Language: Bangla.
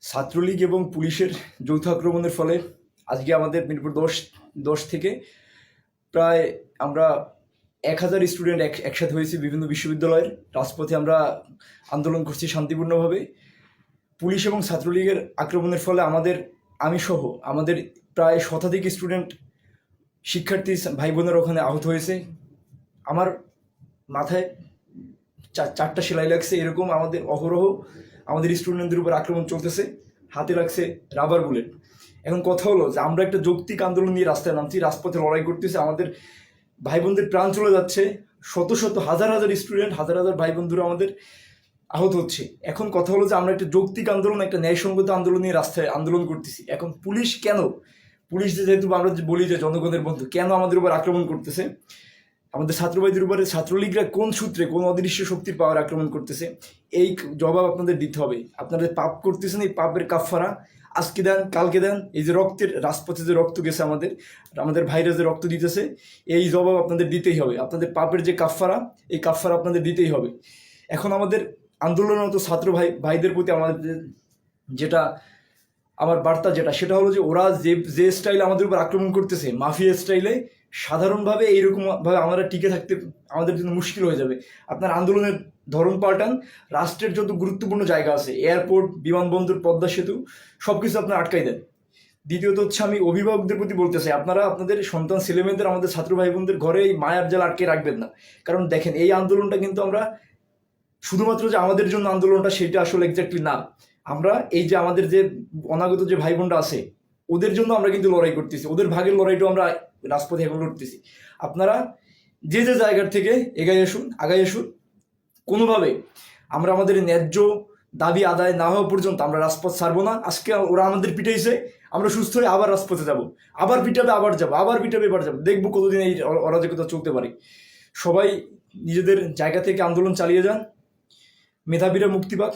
ছাত্রলীগ এবং পুলিশের যৌথ আক্রমণের ফলে আজকে আমাদের মিরপুর দশ থেকে প্রায় আমরা 1000 স্টুডেন্ট একসাথে হয়েছি বিভিন্ন বিশ্ববিদ্যালয়ের রাজপথে। আমরা আন্দোলন করছি শান্তিপূর্ণভাবে। পুলিশ এবং ছাত্রলীগের আক্রমণের ফলে আমি সহ আমাদের প্রায় শতাধিক স্টুডেন্ট শিক্ষার্থী ভাই বোনের ওখানে আহত হয়েছে। আমার মাথায় চারটা সেলাই লাগছে। এরকম আমাদের অহরহ আমাদের স্টুডেন্টদের উপর আক্রমণ চলতেছে, হাতে লাগছে রাবার বুলেট। এখন কথা হলো যে আমরা একটা যৌক্তিক আন্দোলন নিয়ে রাস্তায় নামছি, রাজপথে লড়াই করতেছি, আমাদের ভাই বোনদের প্রাণ চলে যাচ্ছে, শত শত হাজার হাজার স্টুডেন্ট, হাজার হাজার ভাই বন্ধুরা আমাদের আহত হচ্ছে। এখন কথা হলো যে আমরা একটা যৌক্তিক আন্দোলন, একটা ন্যায়সঙ্গত আন্দোলন নিয়ে রাস্তায় আন্দোলন করতেছি। এখন পুলিশ যেহেতু আমরা বলি যে জনগণের বন্ধু, কেন আমাদের উপর আক্রমণ করতেছে? আমাদের ছাত্রভাইদের উপরে ছাত্রলীগরা কোন সূত্রে, কোন অদৃশ্য শক্তির পাওয়ার আক্রমণ করতেছে? এই জবাব আপনাদের দিতে হবে। আপনাদের পাপ করতেছেন, এই পাপের কাফফারা আজকে দেন, কালকে দেন। এই যে রক্তের রাজপথে যে রক্ত গেছে, আমাদের ভাইরা যে রক্ত দিতেছে, এই জবাব আপনাদের দিতেই হবে। আপনাদের পাপের যে কাফফারা, এই কাফফারা আপনাদের দিতেই হবে। এখন আমাদের আন্দোলনরত ছাত্র ভাইদের প্রতি আমার বার্তা সেটা হলো যে ওরা যে স্টাইলে আমাদের উপর আক্রমণ করতেছে, মাফিয়া স্টাইলে, সাধারণভাবে এইরকমভাবে আমরা টিকে থাকতে আমাদের জন্য মুশকিল হয়ে যাবে। আপনার আন্দোলনের ধরন পাল্টান। রাষ্ট্রের যত গুরুত্বপূর্ণ জায়গা আছে, এয়ারপোর্ট, বিমানবন্দর, পদ্মা সেতু, সব কিছু আপনার আটকাই দেন। দ্বিতীয়ত হচ্ছে, আমি অভিভাবকদের প্রতি বলতে চাই, আপনারা আপনাদের সন্তান ছেলেমেয়েদের, আমাদের ছাত্র ভাই বোনদের ঘরে এই মায়ার জাল আটকে রাখবেন না। কারণ দেখেন, এই আন্দোলনটা কিন্তু আমরা শুধুমাত্র যে আমাদের জন্য আন্দোলনটা, সেটা আসলে এক্স্যাক্টলি না। আমরা এই যে আমাদের যে অনাগত যে ভাই বোনরা আছে, ওদের জন্য আমরা কিন্তু লড়াই করতেছি। ওদের ভাগের লড়াইটাও আমরা রাজপথে এখন লড়তেছি। আপনারা যে জায়গার থেকে আগাই আসুন। কোনোভাবে আমরা আমাদের ন্যায্য দাবি আদায় না হওয়া পর্যন্ত আমরা রাজপথ ছাড়বো না। আজকে ওরা আমাদের পিটাইছে, আমরা সুস্থ হয়ে আবার রাজপথে যাব, আবার পিটাবে, আবার যাবো। দেখবো কতদিন এই অরাজকতা চলতে পারে। সবাই নিজেদের জায়গা থেকে আন্দোলন চালিয়ে যান। মেধাবীরা মুক্তি পাক।